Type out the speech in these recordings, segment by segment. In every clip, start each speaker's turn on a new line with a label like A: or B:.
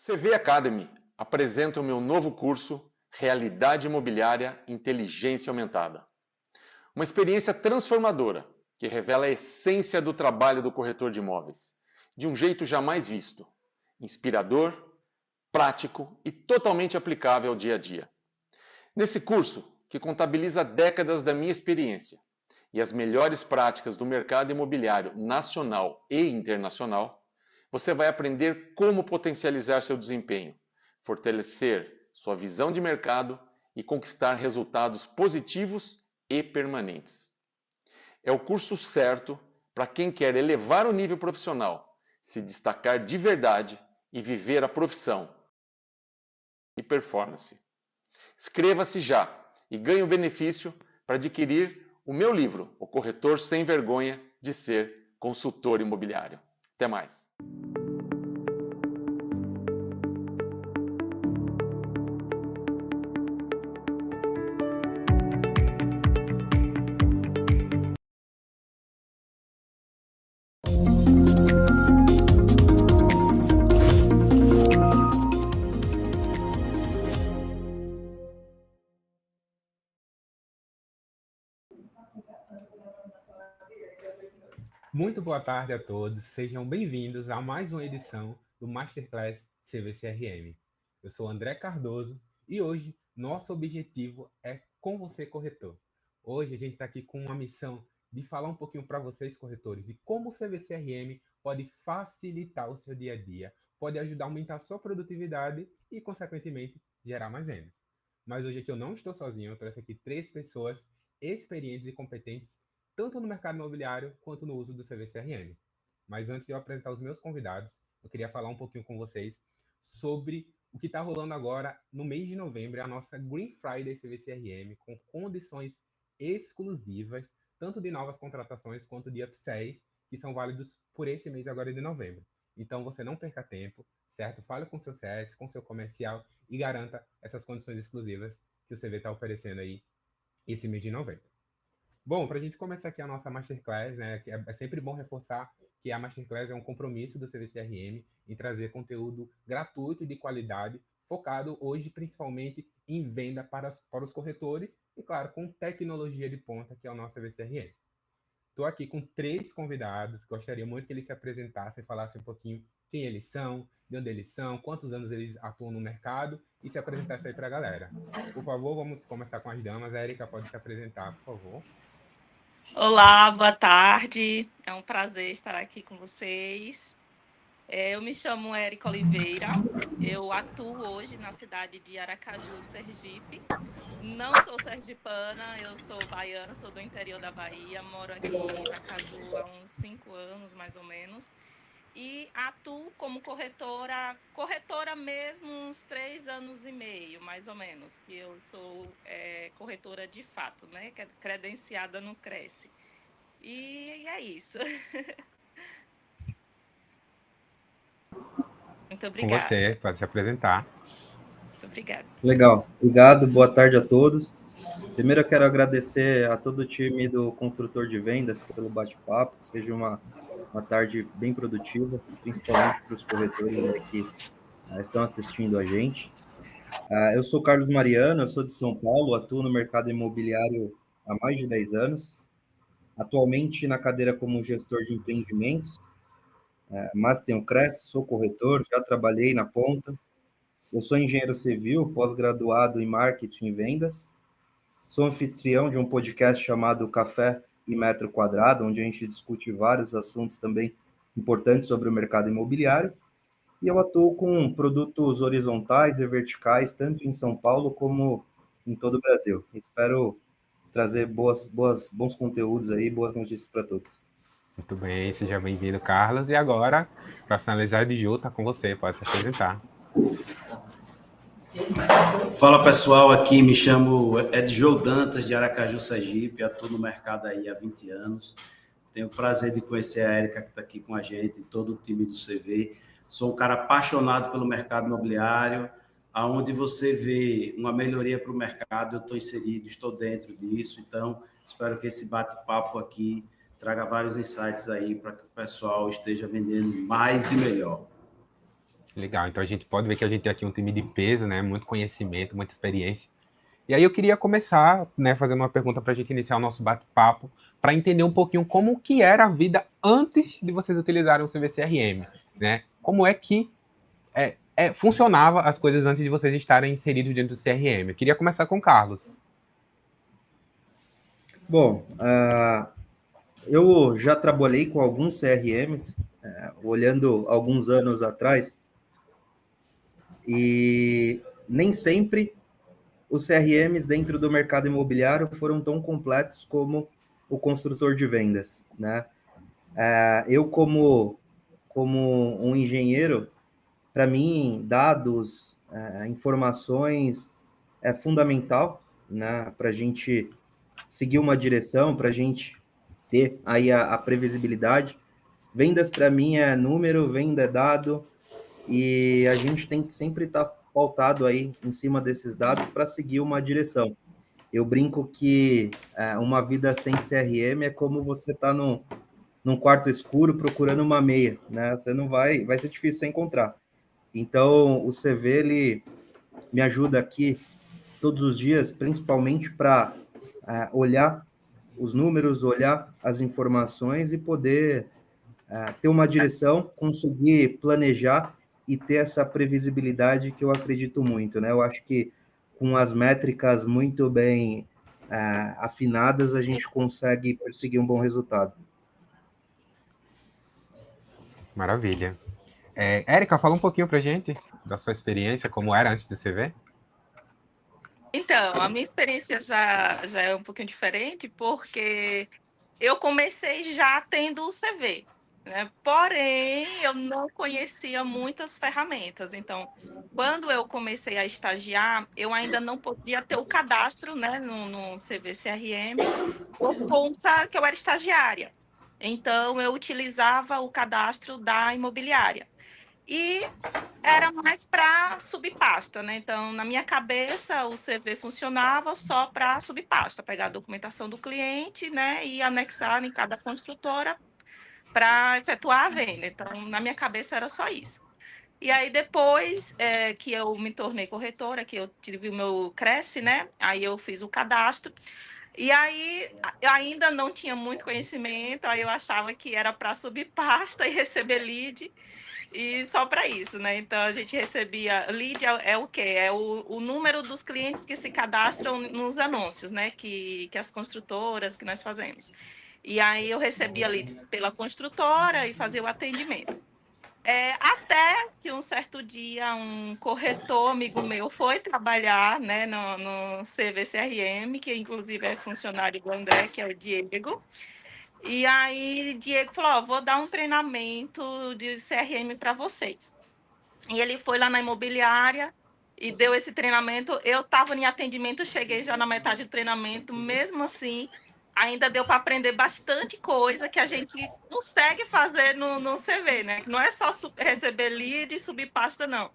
A: CV Academy apresenta o meu novo curso Realidade Imobiliária Inteligência Aumentada. Uma experiência transformadora que revela a essência do trabalho do corretor de imóveis, de um jeito jamais visto, inspirador, prático e totalmente aplicável ao dia a dia. Nesse curso, que contabiliza décadas da minha experiência e as melhores práticas do mercado imobiliário nacional e internacional, você vai aprender como potencializar seu desempenho, fortalecer sua visão de mercado e conquistar resultados positivos e permanentes. É o curso certo para quem quer elevar o nível profissional, se destacar de verdade e viver a profissão e performance. Inscreva-se já e ganhe o benefício para adquirir o meu livro, O Corretor Sem Vergonha de Ser Consultor Imobiliário. Até mais!
B: Muito boa tarde a todos, sejam bem-vindos a mais uma edição do Masterclass CVCRM. Eu sou André Cardoso e hoje nosso objetivo é com você, corretor. Hoje a gente está aqui com uma missão de falar um pouquinho para vocês, corretores, de como o CVCRM pode facilitar o seu dia a dia, pode ajudar a aumentar a sua produtividade e, consequentemente, gerar mais vendas. Mas hoje aqui eu não estou sozinho, eu trouxe aqui 3 pessoas experientes e competentes tanto no mercado imobiliário quanto no uso do CVCRM. Mas antes de eu apresentar os meus convidados, eu queria falar um pouquinho com vocês sobre o que está rolando agora no mês de novembro, a nossa Green Friday CVCRM, com condições exclusivas, tanto de novas contratações quanto de upsells, que são válidos por esse mês agora de novembro. Então você não perca tempo, certo? Fale com seu CS, com seu comercial e garanta essas condições exclusivas que o CV está oferecendo aí esse mês de novembro. Bom, para a gente começar aqui a nossa Masterclass, né, é sempre bom reforçar que a Masterclass é um compromisso do CVCRM em trazer conteúdo gratuito e de qualidade, focado hoje principalmente em venda para os corretores e, claro, com tecnologia de ponta, que é o nosso CVCRM. Estou aqui com 3 convidados, gostaria muito que eles se apresentassem, falassem um pouquinho quem eles são, de onde eles são, quantos anos eles atuam no mercado e se apresentassem aí para a galera. Por favor, vamos começar com as damas. A Erika pode se apresentar, por favor.
C: Olá, boa tarde. É um prazer estar aqui com vocês. Eu me chamo Érica Oliveira. Eu atuo hoje na cidade de Aracaju, Sergipe. Não sou sergipana, eu sou baiana, sou do interior da Bahia. Moro aqui em Aracaju há uns 5 anos, mais ou menos. E atuo como corretora mesmo uns 3 anos e meio, mais ou menos, que eu sou corretora de fato, né? Credenciada no Cresce. E é isso. Muito
B: Com
C: obrigada.
B: você, pode se apresentar.
C: Muito obrigada.
D: Legal, obrigado, boa tarde a todos. Primeiro eu quero agradecer a todo o time do Construtor de Vendas pelo bate-papo, que seja uma tarde bem produtiva, principalmente para os corretores aí que estão assistindo a gente. Eu sou Carlos Mariano, eu sou de São Paulo, atuo no mercado imobiliário há mais de 10 anos, atualmente na cadeira como gestor de empreendimentos, mas tenho Cresce, sou corretor, já trabalhei na ponta. Eu sou engenheiro civil, pós-graduado em marketing e vendas. Sou anfitrião de um podcast chamado Café e Metro Quadrado, onde a gente discute vários assuntos também importantes sobre o mercado imobiliário. E eu atuo com produtos horizontais e verticais, tanto em São Paulo como em todo o Brasil. Espero trazer bons conteúdos aí, boas notícias para todos.
B: Muito bem, seja bem-vindo, Carlos. E agora, para finalizar, de Ju, tá com você, pode se apresentar.
E: Fala pessoal, aqui me chamo Edjô Dantas, de Aracaju, Sergipe, atuo no mercado aí há 20 anos. Tenho o prazer de conhecer a Érica, que está aqui com a gente, todo o time do CV. Sou um cara apaixonado pelo mercado imobiliário, aonde você vê uma melhoria para o mercado, eu estou inserido, estou dentro disso, então espero que esse bate-papo aqui traga vários insights aí para que o pessoal esteja vendendo mais e melhor.
B: Legal, então a gente pode ver que a gente tem aqui um time de peso, né? Muito conhecimento, muita experiência. E aí eu queria começar, né, fazendo uma pergunta para a gente iniciar o nosso bate-papo, para entender um pouquinho como que era a vida antes de vocês utilizarem o CVCRM, né? Como é que funcionava as coisas antes de vocês estarem inseridos dentro do CRM. Eu queria começar com o Carlos.
D: Bom, eu já trabalhei com alguns CRMs, olhando alguns anos atrás, e nem sempre os CRMs dentro do mercado imobiliário foram tão completos como o construtor de vendas, né? Eu, como um engenheiro, para mim, dados, informações é fundamental, né? Para a gente seguir uma direção, para a gente ter aí a previsibilidade. Vendas, para mim, é número, venda é dado, e a gente tem que sempre estar pautado aí em cima desses dados para seguir uma direção. Eu brinco que uma vida sem CRM é como você tá num quarto escuro procurando uma meia, né? Você não vai ser difícil você encontrar. Então, o CV, ele me ajuda aqui todos os dias, principalmente para olhar os números, olhar as informações e poder ter uma direção, conseguir planejar e ter essa previsibilidade que eu acredito muito, né? Eu acho que com as métricas muito bem afinadas, a gente consegue perseguir um bom resultado.
B: Maravilha. Érica, fala um pouquinho pra gente da sua experiência, como era antes do CV.
C: Então, a minha experiência já é um pouquinho diferente, porque eu comecei já tendo o CV, né? Porém, eu não conhecia muitas ferramentas. Então, quando eu comecei a estagiar, eu ainda não podia ter o cadastro, né, no CVCRM, por conta que eu era estagiária. Então, eu utilizava o cadastro da imobiliária. E era mais para subpasta, né? Então, na minha cabeça, o CV funcionava só para subpasta, pegar a documentação do cliente, né, e anexar em cada construtora para efetuar a venda. Então, na minha cabeça era só isso. E aí, depois que eu me tornei corretora, que eu tive o meu Cresce, né? Aí eu fiz o cadastro. E aí, eu ainda não tinha muito conhecimento, aí eu achava que era para subpasta e receber lead. E só para isso, né? Então a gente recebia lead é o quê? É o número dos clientes que se cadastram nos anúncios, né? Que as construtoras que nós fazemos. E aí eu recebia leads pela construtora e fazia o atendimento. Até que um certo dia um corretor amigo meu foi trabalhar, né, no CVCRM, que inclusive é funcionário do André, que é o Diego. E aí, Diego falou: ó, vou dar um treinamento de CRM para vocês. E ele foi lá na imobiliária e deu esse treinamento. Eu estava em atendimento, cheguei já na metade do treinamento, mesmo assim, ainda deu para aprender bastante coisa que a gente consegue fazer no CV, né? Não é só receber lead e subir pasta, não.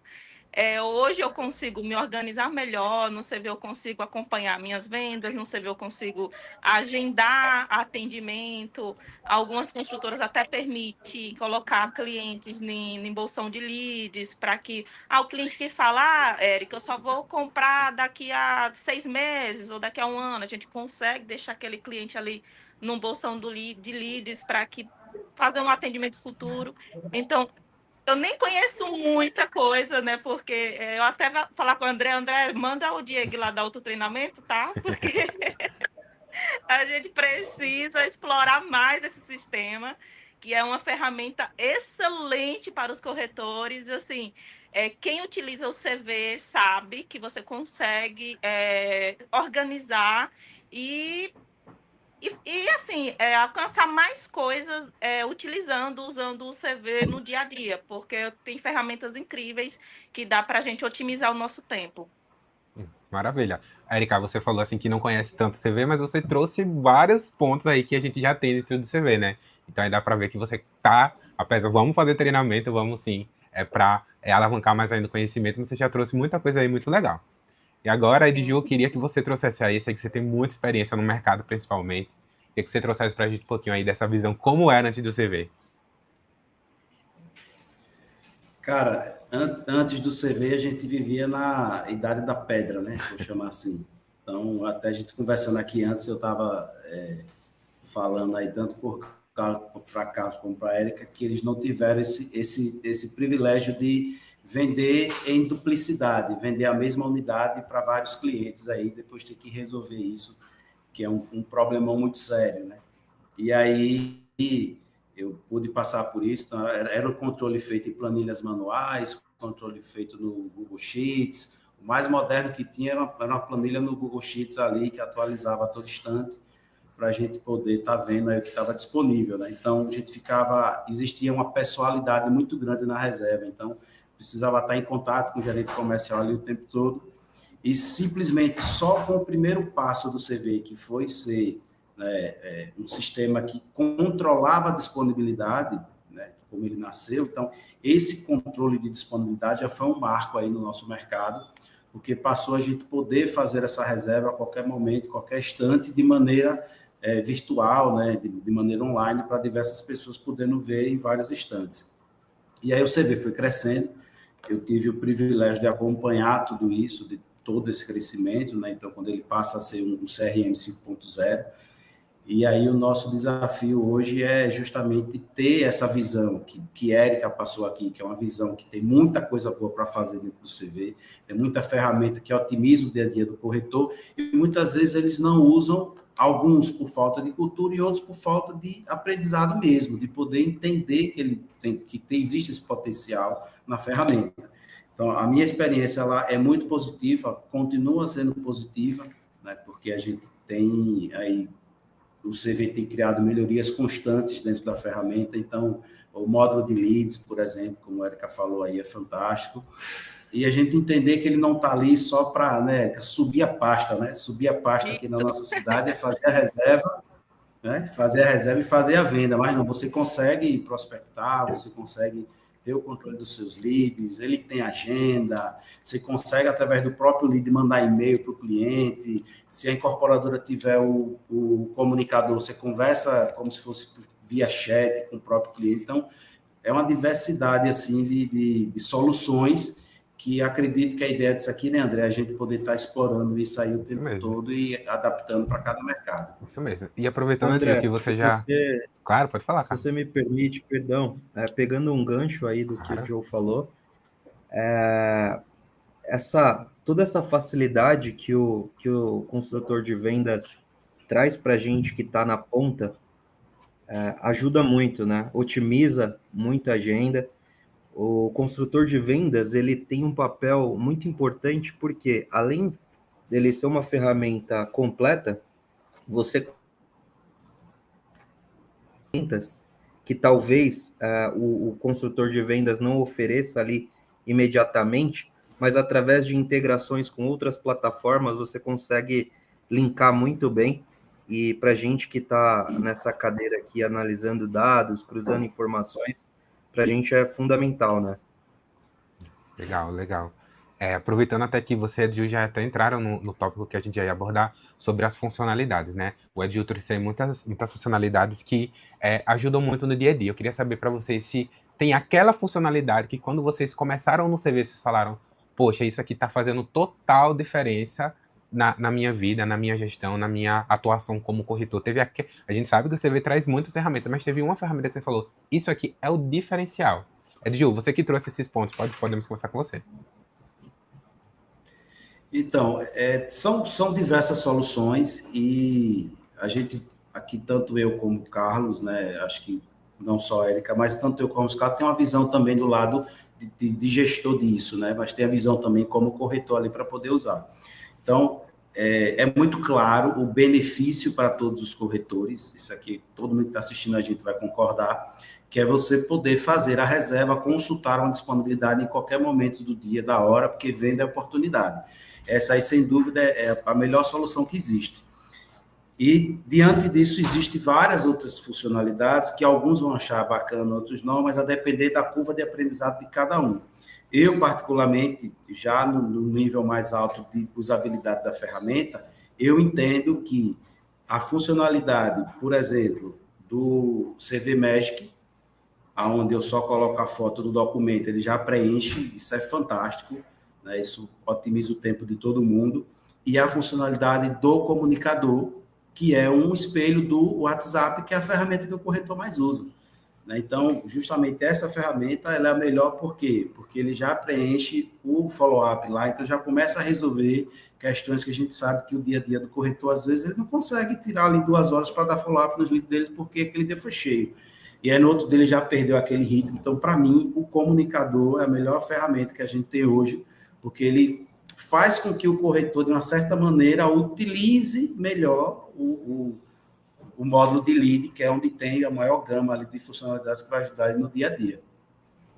C: Hoje eu consigo me organizar melhor, no CV eu consigo acompanhar minhas vendas, no CV eu consigo agendar atendimento. Algumas construtoras até permitem colocar clientes em bolsão de leads, para que o cliente que fala, Érica, eu só vou comprar daqui a 6 meses ou daqui a um ano, a gente consegue deixar aquele cliente ali num bolsão de leads para que fazer um atendimento futuro. Então, eu nem conheço muita coisa, né? Porque eu até vou falar com o André, manda o Diego lá dar outro treinamento, tá? Porque a gente precisa explorar mais esse sistema, que é uma ferramenta excelente para os corretores. Assim, quem utiliza o CV sabe que você consegue organizar e assim, alcançar mais coisas usando o CV no dia a dia, porque tem ferramentas incríveis que dá para a gente otimizar o nosso tempo.
B: Maravilha. Érica, você falou assim que não conhece tanto o CV, mas você trouxe vários pontos aí que a gente já tem dentro do CV, né? Então aí dá para ver que você tá, apesar, vamos fazer treinamento, vamos sim, para alavancar mais ainda o conhecimento, você já trouxe muita coisa aí muito legal. E agora, Edju, eu queria que você trouxesse aí, sei que você tem muita experiência no mercado, principalmente. Queria que você trouxesse pra gente um pouquinho aí dessa visão, como era antes do CV.
E: Cara, Antes do CV, a gente vivia na idade da pedra, né? Vou chamar assim. Então, até a gente conversando aqui antes, eu estava falando aí, tanto para Carlos como para a Érica, que eles não tiveram esse privilégio de vender em duplicidade, vender a mesma unidade para vários clientes aí, depois ter que resolver isso, que é um problemão muito sério, né? E aí eu pude passar por isso, então era o controle feito em planilhas manuais, controle feito no Google Sheets. O mais moderno que tinha era uma planilha no Google Sheets ali, que atualizava a todo instante, para a gente poder estar vendo aí o que estava disponível, né? Então, existia uma pessoalidade muito grande na reserva, então precisava estar em contato com o gerente comercial ali o tempo todo, e simplesmente só com o primeiro passo do CV, que foi ser um sistema que controlava a disponibilidade, né, como ele nasceu. Então, esse controle de disponibilidade já foi um marco aí no nosso mercado, porque passou a gente poder fazer essa reserva a qualquer momento, qualquer instante, de maneira virtual, né, de maneira online, para diversas pessoas podendo ver em vários instantes. E aí o CV foi crescendo, eu tive o privilégio de acompanhar tudo isso, de todo esse crescimento, né? Então, quando ele passa a ser um CRM 5.0, e aí o nosso desafio hoje é justamente ter essa visão que Érica passou aqui, que é uma visão que tem muita coisa boa para fazer dentro do CV, tem muita ferramenta que otimiza o dia a dia do corretor, e muitas vezes eles não usam, alguns por falta de cultura e outros por falta de aprendizado mesmo, de poder entender que existe esse potencial na ferramenta. Então, a minha experiência ela é muito positiva, continua sendo positiva, né, porque a gente tem aí, o CV tem criado melhorias constantes dentro da ferramenta. Então, o módulo de leads, por exemplo, como a Érica falou aí, é fantástico. E a gente entender que ele não está ali só para, né, Érica, subir a pasta, né? Subir a pasta aqui na nossa cidade é fazer a reserva, né? Fazer a reserva e fazer a venda. Mas não, você consegue prospectar, você consegue ter o controle dos seus leads, ele tem agenda, você consegue, através do próprio lead, mandar e-mail para o cliente. Se a incorporadora tiver o comunicador, você conversa como se fosse via chat com o próprio cliente. Então, é uma diversidade assim, de soluções que acredito que a ideia disso aqui, né, André, a gente poder estar explorando isso aí o tempo todo e adaptando para cada mercado.
B: Isso mesmo. E aproveitando,
D: André,
B: Gil, que você já... Claro, pode falar,
D: se
B: cara.
D: você me permite, perdão, pegando um gancho aí do que o Joe falou, toda essa facilidade que o construtor de vendas traz para a gente que está na ponta, ajuda muito, né? Otimiza muita agenda. O construtor de vendas, ele tem um papel muito importante porque, além dele ser uma ferramenta completa, você que talvez o construtor de vendas não ofereça ali imediatamente, mas através de integrações com outras plataformas, você consegue linkar muito bem. E para a gente que está nessa cadeira aqui, analisando dados, cruzando informações, para a gente é fundamental, né?
B: Legal, legal. Aproveitando até que você e Edil já até entraram no tópico que a gente já ia abordar sobre as funcionalidades, né? O Edil trouxe aí muitas funcionalidades que ajudam muito no dia a dia. Eu queria saber para vocês se tem aquela funcionalidade que quando vocês começaram no CV, vocês falaram, poxa, isso aqui está fazendo total diferença na minha vida, na minha gestão, na minha atuação como corretor. A gente sabe que o CV traz muitas ferramentas, mas teve uma ferramenta que você falou, isso aqui é o diferencial. Edil, você que trouxe esses pontos, podemos conversar com você.
E: Então, são diversas soluções e a gente, aqui, tanto eu como o Carlos, né, acho que não só a Érica, mas tanto eu como o Carlos, tem uma visão também do lado de gestor disso, né, mas tem a visão também como corretor ali para poder usar. Então, é muito claro o benefício para todos os corretores, isso aqui todo mundo que está assistindo a gente vai concordar, que é você poder fazer a reserva, consultar uma disponibilidade em qualquer momento do dia, da hora, porque vende a oportunidade. Essa aí, sem dúvida, é a melhor solução que existe. E, diante disso, existem várias outras funcionalidades que alguns vão achar bacana, outros não, mas a depender da curva de aprendizado de cada um. Eu, particularmente, já no nível mais alto de usabilidade da ferramenta, eu entendo que a funcionalidade, por exemplo, do CV Magic, onde eu só coloco a foto do documento, ele já preenche, isso é fantástico, né? Isso otimiza o tempo de todo mundo. E a funcionalidade do comunicador, que é um espelho do WhatsApp, que é a ferramenta que o corretor mais usa. Então, justamente essa ferramenta ela é a melhor, por quê? Porque ele já preenche o follow-up lá, então já começa a resolver questões que a gente sabe que o dia a dia do corretor, às vezes, ele não consegue tirar ali 2 horas para dar follow-up nos leads dele, porque aquele dia foi cheio. E aí, no outro dia, ele já perdeu aquele ritmo. Então, para mim, o comunicador é a melhor ferramenta que a gente tem hoje, porque ele faz com que o corretor, de uma certa maneira, utilize melhor o módulo de lead, que é onde tem a maior gama ali de funcionalidades que vai ajudar ele no dia a dia.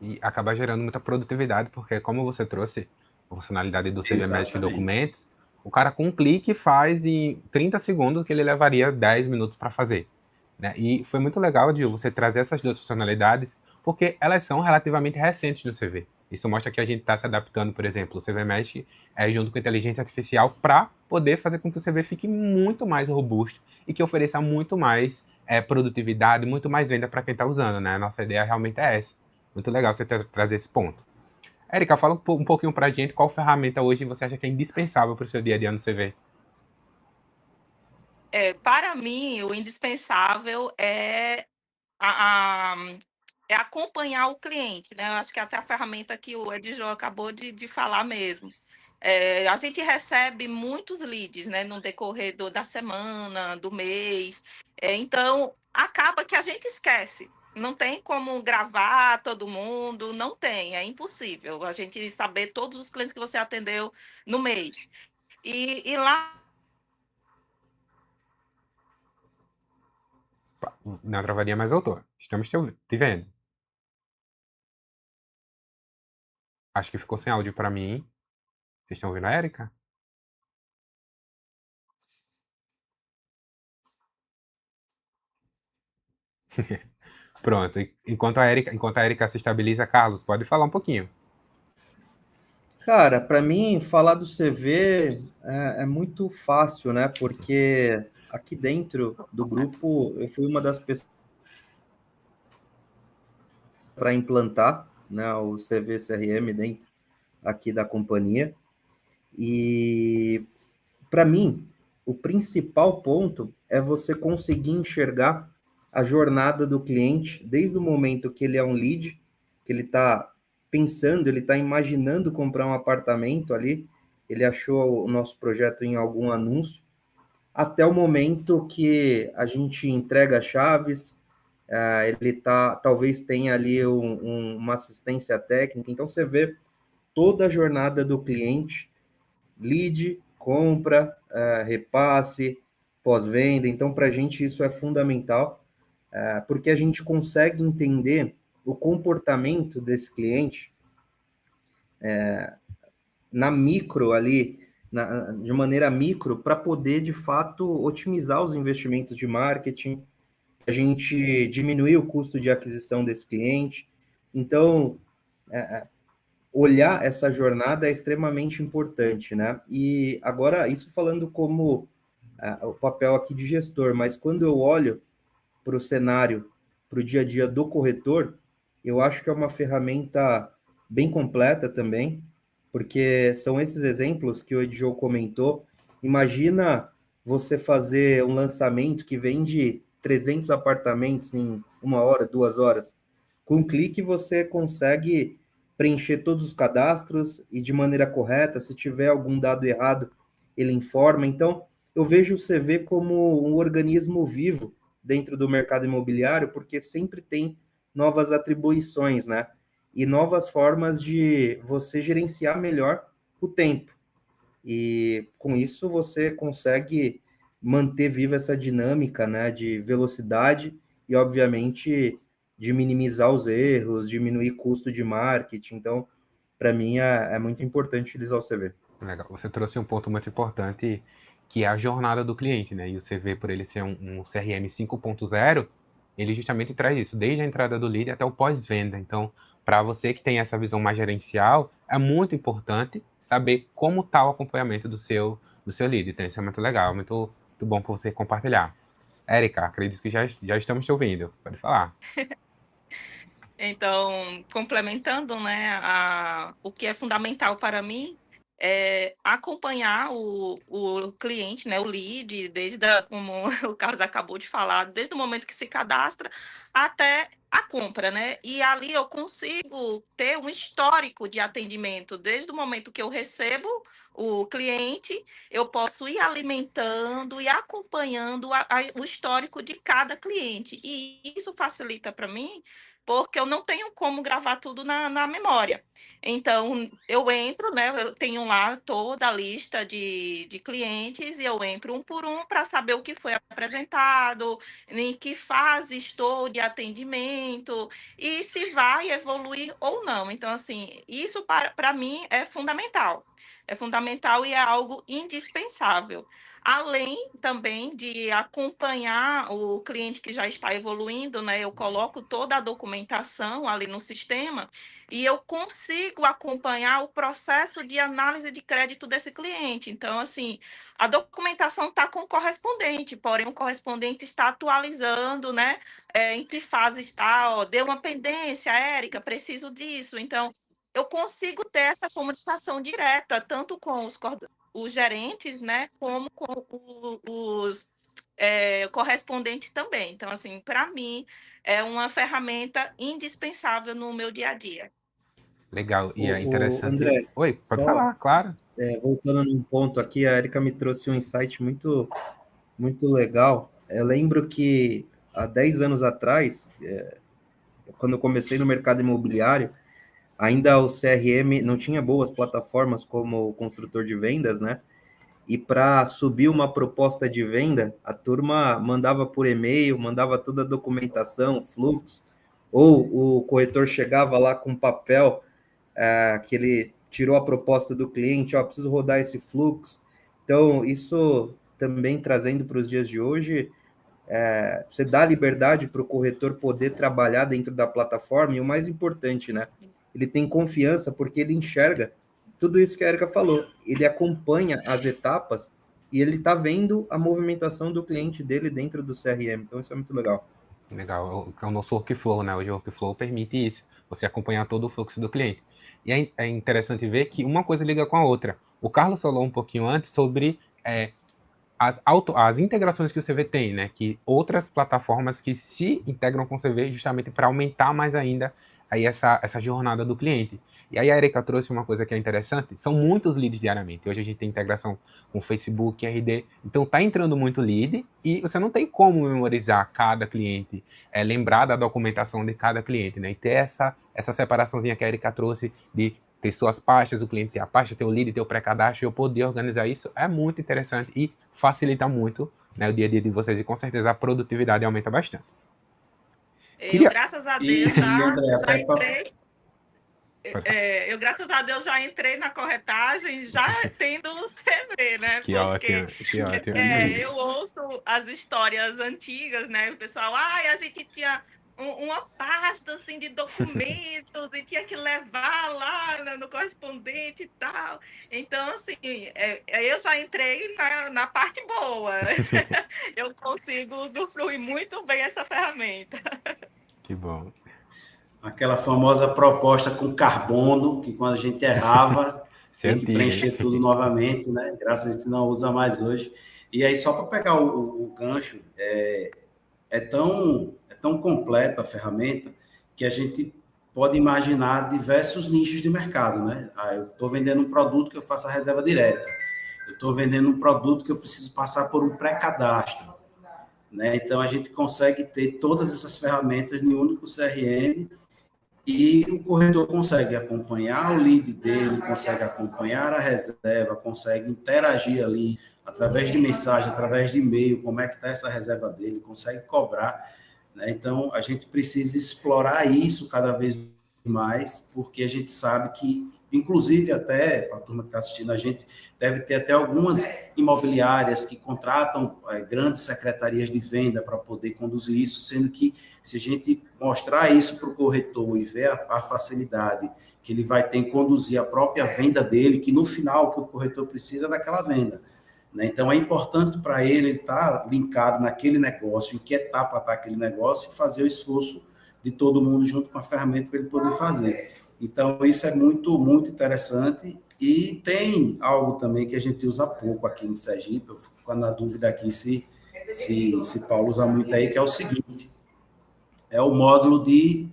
B: E acaba gerando muita produtividade, porque como você trouxe a funcionalidade do CV Magic Documents, o cara com um clique faz em 30 segundos o que ele levaria 10 minutos para fazer. Né? E foi muito legal, Gil, você trazer essas duas funcionalidades, porque elas são relativamente recentes no CV. Isso mostra que a gente está se adaptando, por exemplo, o CV Mesh junto com a inteligência artificial para poder fazer com que o CV fique muito mais robusto e que ofereça muito mais produtividade, muito mais venda para quem está usando, né? A nossa ideia realmente é essa. Muito legal você trazer esse ponto. Érica, fala um pouquinho para a gente qual ferramenta hoje você acha que é indispensável para o seu dia a dia no CV.
C: Para mim, o indispensável é acompanhar o cliente, né? Eu acho que até a ferramenta que o Edjo acabou de falar mesmo. A gente recebe muitos leads, né, no decorrer da semana, do mês. Então, acaba que a gente esquece. Não tem como gravar todo mundo, não tem, é impossível a gente saber todos os clientes que você atendeu no mês. E lá...
B: Não travaria, mas voltou. Estamos te vendo. Acho que ficou sem áudio para mim. Vocês estão ouvindo a Érica? Pronto. Enquanto a Érica se estabiliza, Carlos, pode falar um pouquinho.
D: Cara, para mim, falar do CV é muito fácil, né? Porque aqui dentro do grupo, eu fui uma das pessoas para implantar, né, o CV CRM dentro aqui da companhia. E, para mim, o principal ponto é você conseguir enxergar a jornada do cliente desde o momento que ele é um lead, que ele está pensando, ele está imaginando comprar um apartamento ali, ele achou o nosso projeto em algum anúncio, até o momento que a gente entrega as chaves, ele talvez tenha ali uma assistência técnica, então você vê toda a jornada do cliente, lead, compra, repasse, pós-venda. Então, para a gente isso é fundamental, porque a gente consegue entender o comportamento desse cliente na micro ali, de maneira micro, para poder, de fato, otimizar os investimentos de marketing, a gente diminuir o custo de aquisição desse cliente. Então, olhar essa jornada é extremamente importante, né? E agora, isso falando como o papel aqui de gestor, mas quando eu olho para o cenário, para o dia a dia do corretor, eu acho que é uma ferramenta bem completa também, porque são esses exemplos que o Edjo comentou. Imagina você fazer um lançamento que vende 300 apartamentos em 1 hora, 2 horas. Com um clique você consegue preencher todos os cadastros e de maneira correta. Se tiver algum dado errado, ele informa. Então, eu vejo o CV como um organismo vivo dentro do mercado imobiliário, porque sempre tem novas atribuições, né? E novas formas de você gerenciar melhor o tempo. E com isso você consegue manter viva essa dinâmica, né, de velocidade e, obviamente, de minimizar os erros, diminuir custo de marketing. Então, para mim, é muito importante utilizar o CV.
B: Legal. Você trouxe um ponto muito importante, que é a jornada do cliente, né? E o CV, por ele ser um CRM 5.0, ele justamente traz isso, desde a entrada do lead até o pós-venda. Então, para você que tem essa visão mais gerencial, é muito importante saber como está o acompanhamento do seu lead. Então, isso é muito legal, muito bom para você compartilhar. Érica, acredito que já estamos te ouvindo. Pode falar.
C: Então, complementando, né, o que é fundamental para mim é acompanhar o cliente, né, o lead, como o Carlos acabou de falar, desde o momento que se cadastra até a compra, né? E ali eu consigo ter um histórico de atendimento, desde o momento que eu recebo o cliente, eu posso ir alimentando e acompanhando o histórico de cada cliente. E isso facilita para mim, porque eu não tenho como gravar tudo na memória. Então, eu entro, né? Eu tenho lá toda a lista de clientes e eu entro um por um para saber o que foi apresentado, em que fase estou de atendimento e se vai evoluir ou não. Então, assim, isso para mim é fundamental. É fundamental e é algo indispensável. Além também de acompanhar o cliente que já está evoluindo, né? Eu coloco toda a documentação ali no sistema e eu consigo acompanhar o processo de análise de crédito desse cliente. Então, assim, a documentação está com o correspondente, porém o correspondente está atualizando, né? Em que fase está, ó, deu uma pendência, Érica, preciso disso. Então, eu consigo ter essa comunicação direta, tanto com os gerentes, né, como com os correspondentes também. Então, assim, para mim, é uma ferramenta indispensável no meu dia a dia.
B: Legal, e é
D: O
B: interessante.
D: André,
B: Oi, pode
D: só
B: falar, claro.
D: voltando num ponto aqui, a Erika me trouxe um insight muito, muito legal. Eu lembro que há 10 anos atrás, quando eu comecei no mercado imobiliário, ainda o CRM não tinha boas plataformas como o construtor de vendas, né? E para subir uma proposta de venda, a turma mandava por e-mail, mandava toda a documentação, fluxo, ou o corretor chegava lá com papel que ele tirou a proposta do cliente, ó, preciso rodar esse fluxo. Então, isso também trazendo para os dias de hoje, você dá liberdade para o corretor poder trabalhar dentro da plataforma, e o mais importante, né? Ele tem confiança porque ele enxerga tudo isso que a Erika falou. Ele acompanha as etapas e ele está vendo a movimentação do cliente dele dentro do CRM. Então, isso é muito legal.
B: Legal, é o nosso workflow, né? Hoje o workflow permite isso, você acompanhar todo o fluxo do cliente. E é interessante ver que uma coisa liga com a outra. O Carlos falou um pouquinho antes sobre as integrações que o CV tem, né? Que outras plataformas que se integram com o CV justamente para aumentar mais ainda aí essa jornada do cliente. E aí a Erika trouxe uma coisa que é interessante, são muitos leads diariamente. Hoje a gente tem integração com Facebook, RD, então tá entrando muito lead e você não tem como memorizar cada cliente, lembrar da documentação de cada cliente, né? E ter essa separaçãozinha que a Erika trouxe de ter suas pastas, o cliente ter a pasta, ter o lead, ter o pré-cadastro, e eu poder organizar isso é muito interessante e facilita muito, né, o dia a dia de vocês e com certeza a produtividade aumenta bastante.
C: Graças a Deus,
E: André,
C: já entrei. Graças a Deus, já entrei na corretagem, já tendo o CV, né?
B: Que ótimo, que ótimo.
C: Eu ouço as histórias antigas, né? O pessoal, a gente tinha uma pasta assim de documentos e tinha que levar lá no correspondente e tal. Então, assim, eu já entrei na parte boa. Eu consigo usufruir muito bem essa ferramenta.
B: Que bom.
E: Aquela famosa proposta com carbono, que quando a gente errava, tem que preencher tudo novamente, né? Graças a gente não usa mais hoje. E aí, só para pegar o gancho, é tão completa a ferramenta que a gente pode imaginar diversos nichos de mercado, né? Eu estou vendendo um produto que eu faço a reserva direta. Eu estou vendendo um produto que eu preciso passar por um pré-cadastro, né? Então, a gente consegue ter todas essas ferramentas em um único CRM e o corretor consegue acompanhar o lead dele, consegue acompanhar a reserva, consegue interagir ali através de mensagem, através de e-mail, como é que está essa reserva dele, consegue cobrar, né? Então, a gente precisa explorar isso cada vez mais, porque a gente sabe que, inclusive até, para a turma que está assistindo a gente, deve ter até algumas imobiliárias que contratam grandes secretarias de venda para poder conduzir isso, sendo que se a gente mostrar isso para o corretor e ver a facilidade que ele vai ter em conduzir a própria venda dele, que no final o que o corretor precisa é daquela venda, né? Então é importante para ele estar linkado naquele negócio, em que etapa está aquele negócio e fazer o esforço de todo mundo junto com a ferramenta para ele poder fazer. Então, isso é muito, muito interessante. E tem algo também que a gente usa pouco aqui em Sergipe, eu fico na dúvida aqui se Paulo usa muito aí, que é o seguinte, é o módulo de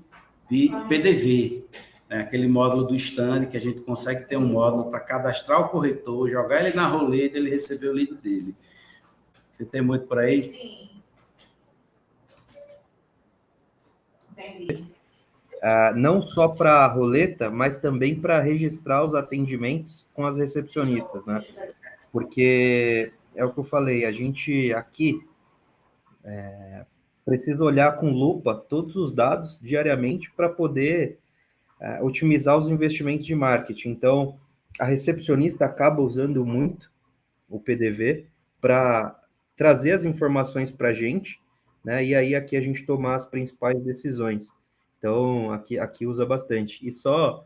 E: PDV, né? Aquele módulo do stand, que a gente consegue ter um módulo para cadastrar o corretor, jogar ele na roleta, ele receber o lead dele. Você tem muito por aí? Sim.
D: Entendi. Não só para a roleta, mas também para registrar os atendimentos com as recepcionistas, né? Porque é o que eu falei, a gente aqui precisa olhar com lupa todos os dados diariamente para poder otimizar os investimentos de marketing. Então, a recepcionista acaba usando muito o PDV para trazer as informações para a gente, né? E aí aqui a gente tomar as principais decisões. Então, aqui usa bastante. E só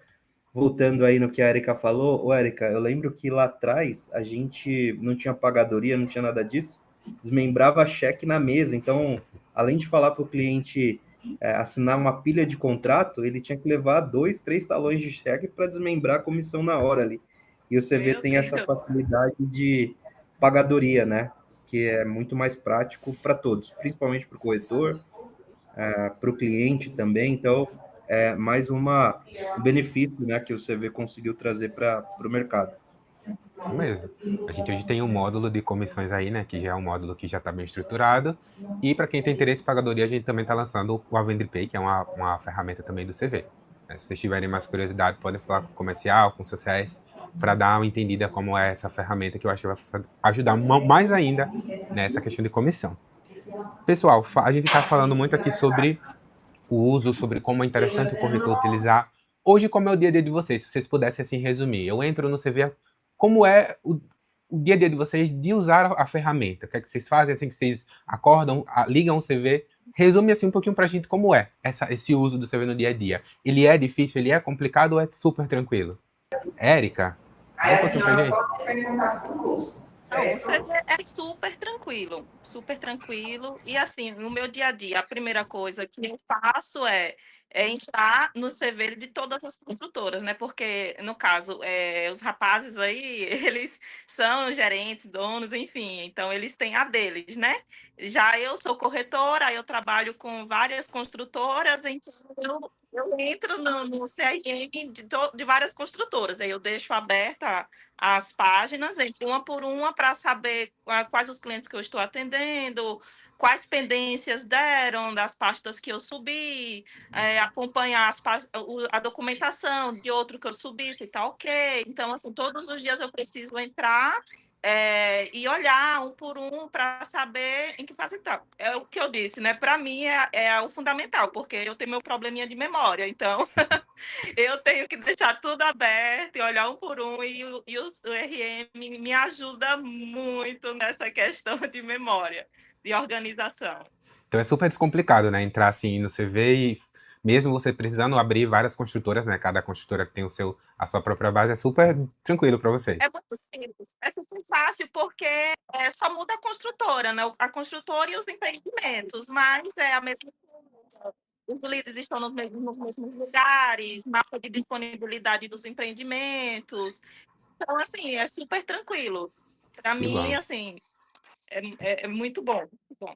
D: voltando aí no que a Erika falou, Erika, eu lembro que lá atrás a gente não tinha pagadoria, não tinha nada disso, desmembrava cheque na mesa. Então, além de falar para o cliente assinar uma pilha de contrato, ele tinha que levar 2, 3 talões de cheque para desmembrar a comissão na hora ali. E o CV tem essa facilidade de pagadoria, né? Que é muito mais prático para todos, principalmente para o corretor, para o cliente também. Então, é mais um benefício, né, que o CV conseguiu trazer para o mercado.
B: Isso mesmo. A gente hoje tem um módulo de comissões aí, né, que já é um módulo que já está bem estruturado. E para quem tem interesse em pagadoria, a gente também está lançando o AvenderPay, que é uma ferramenta também do CV. Se vocês tiverem mais curiosidade, podem falar com o comercial, com o seu CS, para dar uma entendida como é essa ferramenta, que eu acho que vai ajudar mais ainda nessa questão de comissão. Pessoal, a gente está falando muito aqui sobre o uso, sobre como é interessante o corretor utilizar. Hoje, como é o dia a dia de vocês? Se vocês pudessem assim resumir. Eu entro no CV, como é o dia a dia de vocês de usar a ferramenta? O que é que vocês fazem assim que vocês acordam, ligam o CV? Resume assim um pouquinho pra gente como é esse uso do CV no dia a dia. Ele é difícil, ele é complicado ou é super tranquilo? Érica,
C: um pouquinho pra gente. Pode perguntar pro curso. Não, o CV é super tranquilo. E assim, no meu dia a dia, a primeira coisa que eu faço é entrar no CV de todas as construtoras, né? Porque, no caso, os rapazes aí, eles são gerentes, donos, enfim, então eles têm a deles, né? Já eu sou corretora, eu trabalho com várias construtoras, então eu entro no CRM de várias construtoras, aí eu deixo aberta as páginas, uma por uma, para saber quais os clientes que eu estou atendendo, quais pendências deram das pastas que eu subi, acompanhar a documentação de outro que eu subi, se está ok. Então, assim, todos os dias eu preciso entrar e olhar um por um para saber em que fase está. É o que eu disse, né? Para mim é o fundamental, porque eu tenho meu probleminha de memória, então eu tenho que deixar tudo aberto e olhar um por um, e o RM me ajuda muito nessa questão de memória, de organização.
B: Então é super descomplicado, né? Entrar assim no CV e mesmo você precisando abrir várias construtoras, né? Cada construtora que tem a sua própria base, é super tranquilo para vocês.
C: É muito simples, é super fácil, porque só muda a construtora, né? A construtora e os empreendimentos, mas é a mesma coisa. Os leads estão nos mesmos lugares, mapa de disponibilidade dos empreendimentos. Então, assim, é super tranquilo. Para mim, assim, é muito bom.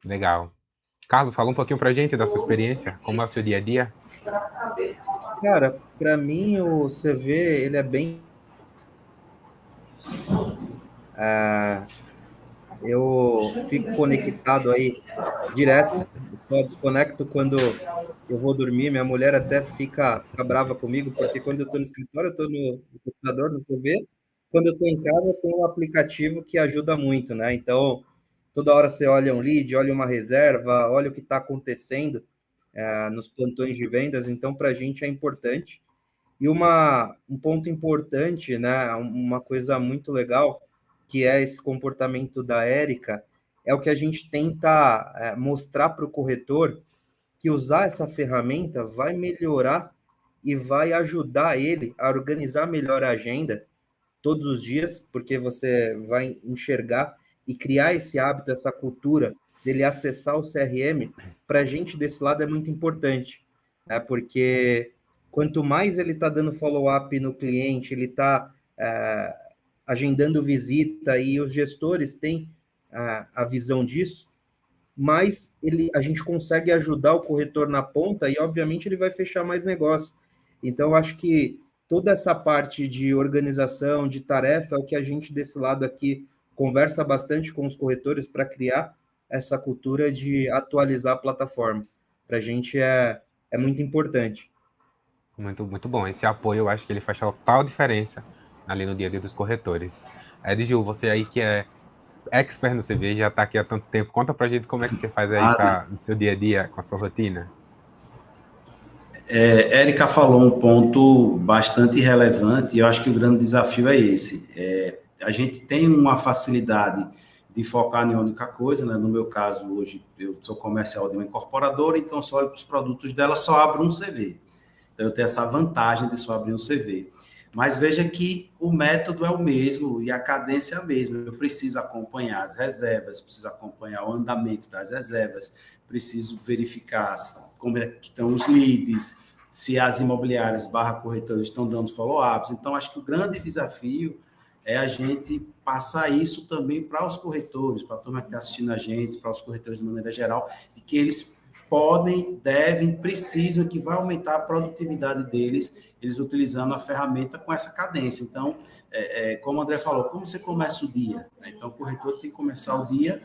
B: Legal. Carlos, fala um pouquinho pra gente da sua experiência, como é o seu dia a dia.
D: Cara, para mim o CV, ele é bem... eu fico conectado aí direto, só desconecto quando eu vou dormir. Minha mulher até fica brava comigo, porque quando eu estou no escritório, eu estou no computador, no CV. Quando eu estou em casa, tem um aplicativo que ajuda muito, né? Então, toda hora você olha um lead, olha uma reserva, olha o que está acontecendo nos plantões de vendas. Então, para a gente é importante. E um ponto importante, né? Uma coisa muito legal, que é esse comportamento da Érica, é o que a gente tenta mostrar para o corretor, que usar essa ferramenta vai melhorar e vai ajudar ele a organizar melhor a agenda todos os dias, porque você vai enxergar e criar esse hábito, essa cultura dele acessar o CRM. Para a gente desse lado é muito importante. né? Porque quanto mais ele está dando follow-up no cliente, ele está agendando visita e os gestores têm a visão disso, mais a gente consegue ajudar o corretor na ponta e, obviamente, ele vai fechar mais negócio. Então, eu acho que toda essa parte de organização, de tarefa, é o que a gente, desse lado aqui, conversa bastante com os corretores para criar essa cultura de atualizar a plataforma. Para a gente é muito importante.
B: Muito, muito bom. Esse apoio, eu acho que ele faz total diferença ali no dia a dia dos corretores. Edgil, você aí que é expert no CV, já está aqui há tanto tempo, conta pra gente como é que você faz aí no seu dia a dia, com a sua rotina.
E: Érica falou um ponto bastante relevante e eu acho que o grande desafio é esse. A gente tem uma facilidade de focar em única coisa, né? No meu caso, hoje, eu sou comercial de uma incorporadora, então só olho para os produtos dela, só abro um CV. Então, eu tenho essa vantagem de só abrir um CV. Mas veja que o método é o mesmo e a cadência é a mesma. Eu preciso acompanhar as reservas, preciso acompanhar o andamento das reservas, preciso verificar como é que estão os leads, se as imobiliárias /corretores estão dando follow-ups. Então, acho que o grande desafio é a gente passar isso também para os corretores, para a turma que está assistindo a gente, para os corretores de maneira geral, e que eles podem, devem, precisam, que vai aumentar a produtividade deles, eles utilizando a ferramenta com essa cadência. Então, como o André falou, como você começa o dia? Então, o corretor tem que começar o dia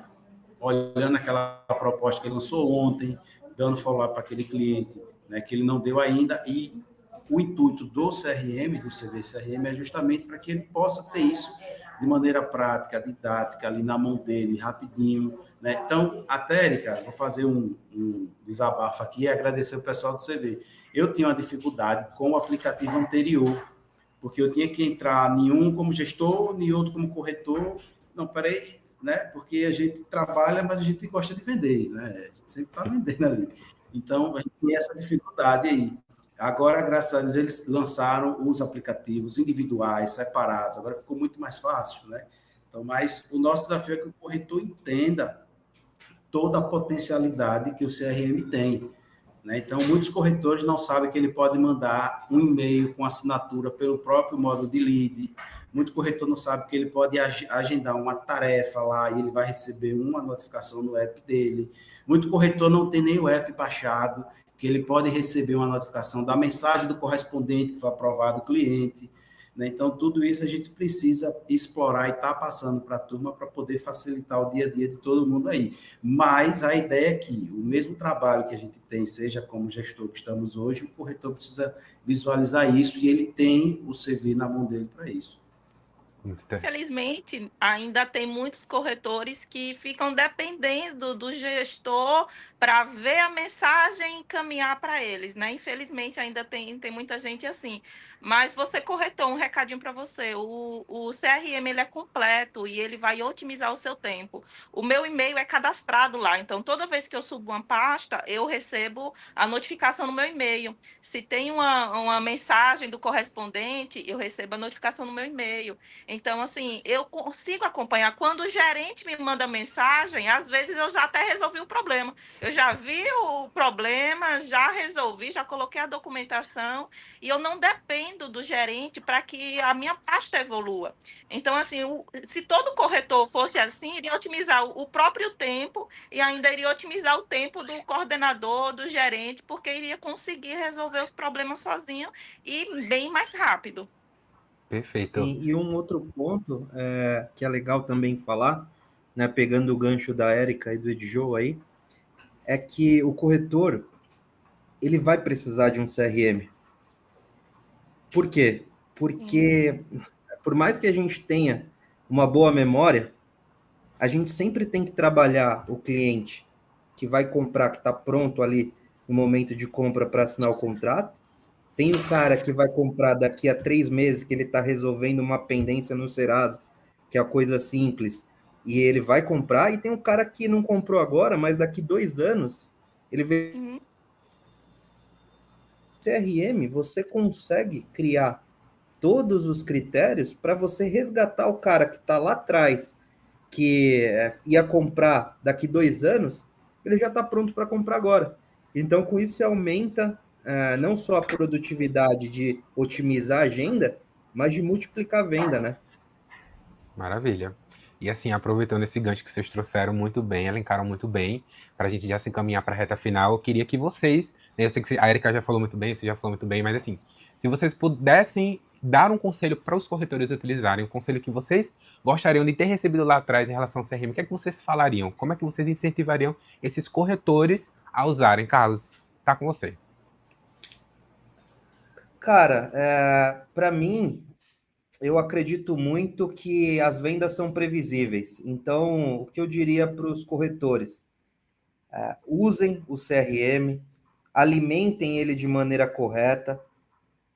E: olhando aquela proposta que ele lançou ontem, dando follow-up para aquele cliente, né, que ele não deu ainda, e o intuito do CRM, do CV CRM, é justamente para que ele possa ter isso de maneira prática, didática, ali na mão dele, rapidinho, né? Então, até, Érica, vou fazer um desabafo aqui e agradecer o pessoal do CV. Eu tinha uma dificuldade com o aplicativo anterior, porque eu tinha que entrar em um como gestor, em outro como corretor. Não, peraí, né? Porque a gente trabalha, mas a gente gosta de vender, né? A gente sempre está vendendo ali. Então, a gente tem essa dificuldade aí. Agora, graças a Deus, eles lançaram os aplicativos individuais, separados. Agora ficou muito mais fácil, né? Então, mas o nosso desafio é que o corretor entenda toda a potencialidade que o CRM tem, né? Então, muitos corretores não sabem que ele pode mandar um e-mail com assinatura pelo próprio módulo de lead. Muito corretor não sabe que ele pode agendar uma tarefa lá e ele vai receber uma notificação no app dele. Muito corretor não tem nem o app baixado, que ele pode receber uma notificação da mensagem do correspondente que foi aprovado o cliente, né? Então, tudo isso a gente precisa explorar e está passando para a turma para poder facilitar o dia a dia de todo mundo aí. Mas a ideia é que o mesmo trabalho que a gente tem, seja como gestor que estamos hoje, o corretor precisa visualizar isso e ele tem o CV na mão dele para isso.
C: Infelizmente, ainda tem muitos corretores que ficam dependendo do gestor para ver a mensagem e encaminhar para eles, né? Infelizmente, ainda tem muita gente assim. Mas você, corretor, um recadinho para você. O CRM ele é completo e ele vai otimizar o seu tempo. O meu e-mail é cadastrado lá, então toda vez que eu subo uma pasta, eu recebo a notificação no meu e-mail. Se tem uma mensagem do correspondente, eu recebo a notificação no meu e-mail. Então, assim, eu consigo acompanhar. Quando o gerente me manda mensagem, às vezes eu já até resolvi o problema. Eu já vi o problema, já resolvi, já coloquei a documentação e eu não dependo do gerente para que a minha pasta evolua. Então, assim, se todo corretor fosse assim, iria otimizar o próprio tempo e ainda iria otimizar o tempo do coordenador, do gerente, porque iria conseguir resolver os problemas sozinho e bem mais rápido.
B: Perfeito.
D: Sim, e um outro ponto que é legal também falar, né, pegando o gancho da Érica e do Edjô aí, é que o corretor ele vai precisar de um CRM. Por quê? Porque por mais que a gente tenha uma boa memória, a gente sempre tem que trabalhar o cliente que vai comprar, que está pronto ali no momento de compra para assinar o contrato. Tem o cara que vai comprar daqui a 3 meses, que ele está resolvendo uma pendência no Serasa, que é a coisa simples, e ele vai comprar. E tem um cara que não comprou agora, mas daqui 2 anos, ele vê... CRM, você consegue criar todos os critérios para você resgatar o cara que está lá atrás, que ia comprar daqui 2 anos, ele já está pronto para comprar agora. Então, com isso, você aumenta não só a produtividade de otimizar a agenda, mas de multiplicar a venda, né?
B: Maravilha. E assim, aproveitando esse gancho que vocês trouxeram muito bem, elencaram muito bem, para a gente já se encaminhar para a reta final, eu queria que vocês, né, eu sei que a Erika já falou muito bem, você já falou muito bem, mas assim, se vocês pudessem dar um conselho para os corretores utilizarem, um conselho que vocês gostariam de ter recebido lá atrás em relação ao CRM, o que é que vocês falariam? Como é que vocês incentivariam esses corretores a usarem? Carlos, tá com você.
D: Cara, para mim, eu acredito muito que as vendas são previsíveis. Então, o que eu diria para os corretores? Usem o CRM, alimentem ele de maneira correta,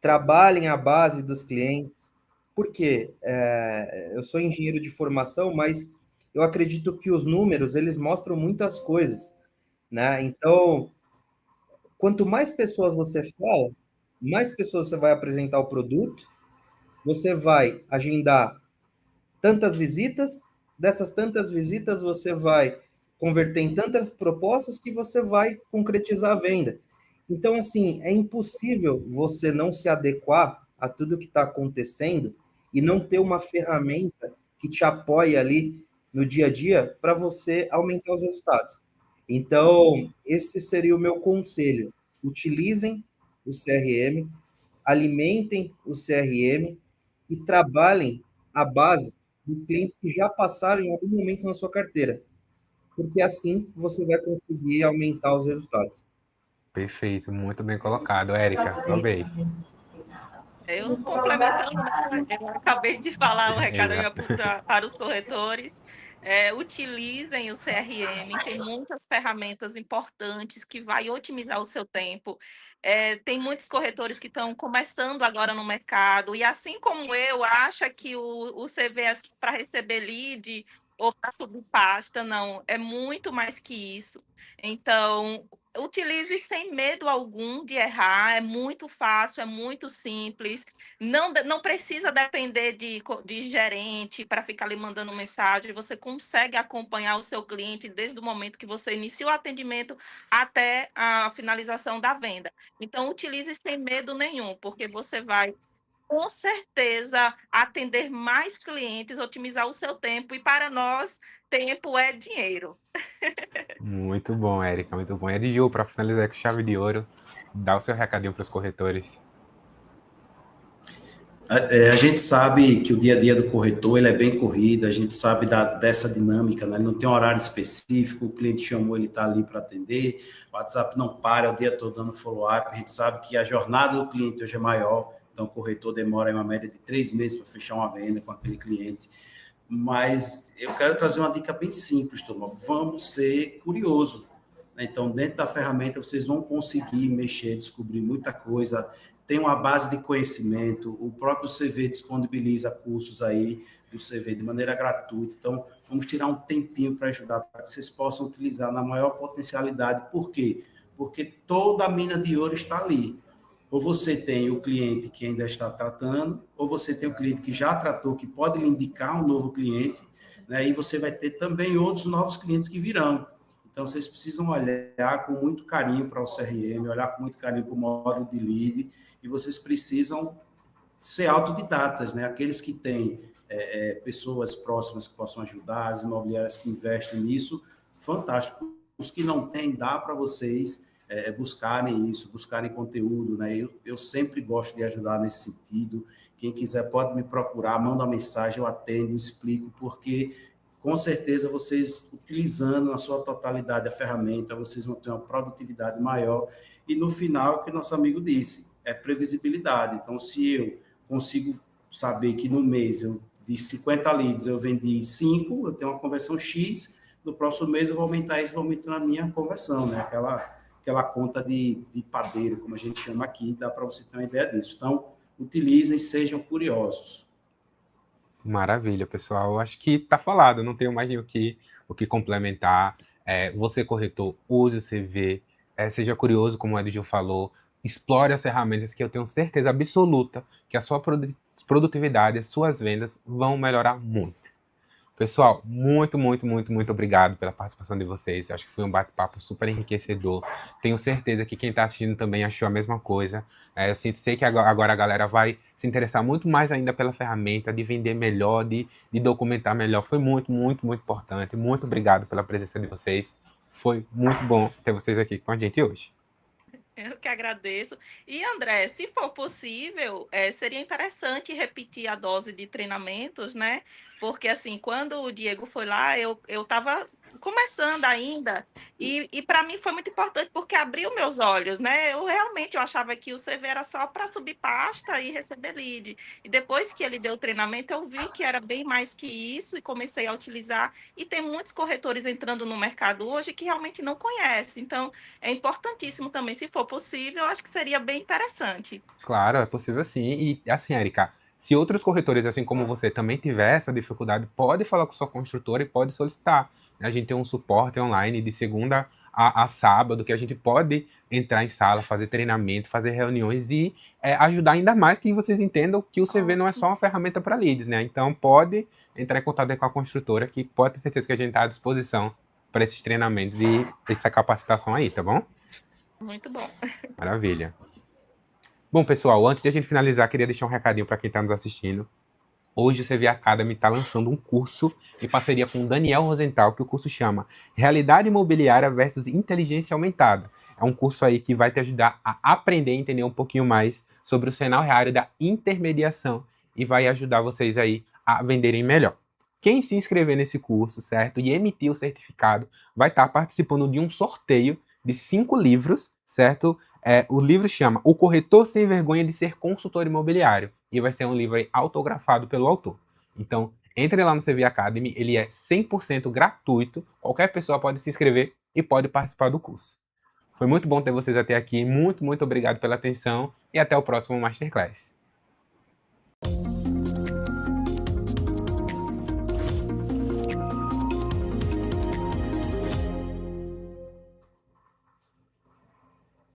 D: trabalhem a base dos clientes. Por quê? Eu sou engenheiro de formação, mas eu acredito que os números, eles mostram muitas coisas, né? Então, quanto mais pessoas você fala, mais pessoas você vai apresentar o produto, você vai agendar tantas visitas, dessas tantas visitas você vai converter em tantas propostas que você vai concretizar a venda. Então, assim, é impossível você não se adequar a tudo que está acontecendo e não ter uma ferramenta que te apoie ali no dia a dia para você aumentar os resultados. Então, esse seria o meu conselho. Utilizem o CRM, alimentem o CRM e trabalhem a base dos clientes que já passaram em algum momento na sua carteira, porque assim você vai conseguir aumentar os resultados.
B: Perfeito, muito bem colocado. Érica, sua vez.
C: Eu complementando, né, eu acabei de falar um recado
B: Exato.
C: para os corretores. Utilizem o CRM, tem muitas ferramentas importantes que vai otimizar o seu tempo. Tem muitos corretores que estão começando agora no mercado, e assim como eu, acha que o CV é para receber lead ou para subir pasta, não, é muito mais que isso. Então, utilize sem medo algum de errar, é muito fácil, é muito simples. Não precisa depender de gerente para ficar lhe mandando mensagem. Você consegue acompanhar o seu cliente desde o momento que você inicia o atendimento até a finalização da venda. Então, utilize sem medo nenhum, porque você vai, com certeza, atender mais clientes, otimizar o seu tempo. E para nós, tempo é dinheiro.
B: Muito bom, Érica, muito bom. E a Ju, para finalizar com chave de ouro, dá o seu recadinho para os corretores.
E: A gente sabe que o dia a dia do corretor ele é bem corrido, a gente sabe dessa dinâmica, né? Ele não tem um horário específico, o cliente chamou, ele está ali para atender, o WhatsApp não para o dia todo dando follow-up, a gente sabe que a jornada do cliente hoje é maior, então o corretor demora em uma média de 3 meses para fechar uma venda com aquele cliente. Mas eu quero trazer uma dica bem simples, turma. Vamos ser curiosos. Então, dentro da ferramenta, vocês vão conseguir mexer, descobrir muita coisa. Tem uma base de conhecimento. O próprio CV disponibiliza cursos aí do CV de maneira gratuita. Então, vamos tirar um tempinho para ajudar, para que vocês possam utilizar na maior potencialidade. Por quê? Porque toda a mina de ouro está ali. Ou você tem o cliente que ainda está tratando, ou você tem o cliente que já tratou, que pode lhe indicar um novo cliente, né? E você vai ter também outros novos clientes que virão. Então, vocês precisam olhar com muito carinho para o CRM, olhar com muito carinho para o módulo de lead, e vocês precisam ser autodidatas, né? Aqueles que têm pessoas próximas que possam ajudar, as imobiliárias que investem nisso, fantástico. Os que não têm, dá para vocês buscarem isso, buscarem conteúdo, né? Eu sempre gosto de ajudar nesse sentido. Quem quiser pode me procurar, manda uma mensagem, eu atendo, explico, porque com certeza vocês, utilizando na sua totalidade a ferramenta, vocês vão ter uma produtividade maior. E no final, o que o nosso amigo disse, é previsibilidade. Então, se eu consigo saber que no mês, de 50 leads, eu vendi 5, eu tenho uma conversão X, no próximo mês eu vou aumentar isso, vou aumentar a minha conversão, né? Aquela conta de padeiro, como a gente chama aqui, dá para você ter uma ideia disso. Então, utilizem, sejam curiosos.
B: Maravilha, pessoal. Eu acho que tá falado, não tenho mais nem o que complementar. Você, corretor, use o CV, seja curioso, como o Edgil falou, explore as ferramentas que eu tenho certeza absoluta que a sua produtividade, as suas vendas vão melhorar muito. Pessoal, muito obrigado pela participação de vocês. Eu acho que foi um bate-papo super enriquecedor. Tenho certeza que quem está assistindo também achou a mesma coisa. Eu sei que agora a galera vai se interessar muito mais ainda pela ferramenta, de vender melhor, de documentar melhor. Foi muito importante. Muito obrigado pela presença de vocês. Foi muito bom ter vocês aqui com a gente hoje.
C: Eu que agradeço. E, André, se for possível, seria interessante repetir a dose de treinamentos, né? Porque, assim, quando o Diego foi lá, eu estava começando ainda, e para mim foi muito importante porque abriu meus olhos, né? Eu achava que o CV era só para subir pasta e receber lead. E depois que ele deu o treinamento, eu vi que era bem mais que isso e comecei a utilizar. E tem muitos corretores entrando no mercado hoje que realmente não conhecem. Então, é importantíssimo também, se for possível, eu acho que seria bem interessante.
B: Claro, é possível sim. E assim, Erika, se outros corretores, assim como você, também tiver essa dificuldade, pode falar com sua construtora e pode solicitar. A gente tem um suporte online de segunda a sábado, que a gente pode entrar em sala, fazer treinamento, fazer reuniões e ajudar ainda mais que vocês entendam que o CV não é só uma ferramenta para leads, né? Então pode entrar em contato aí com a construtora, que pode ter certeza que a gente está à disposição para esses treinamentos e essa capacitação aí, tá bom?
C: Muito bom.
B: Maravilha. Bom, pessoal, antes de a gente finalizar, queria deixar um recadinho para quem está nos assistindo. Hoje o CV Academy está lançando um curso em parceria com o Daniel Rosenthal, que o curso chama Realidade Imobiliária versus Inteligência Aumentada. É um curso aí que vai te ajudar a aprender e entender um pouquinho mais sobre o cenário da intermediação e vai ajudar vocês aí a venderem melhor. Quem se inscrever nesse curso, certo, e emitir o certificado, vai estar participando de um sorteio de 5 livros, certo? O livro chama O Corretor Sem Vergonha de Ser Consultor Imobiliário e vai ser um livro aí autografado pelo autor. Então, entre lá no CV Academy, ele é 100% gratuito, qualquer pessoa pode se inscrever e pode participar do curso. Foi muito bom ter vocês até aqui, muito obrigado pela atenção e até o próximo Masterclass.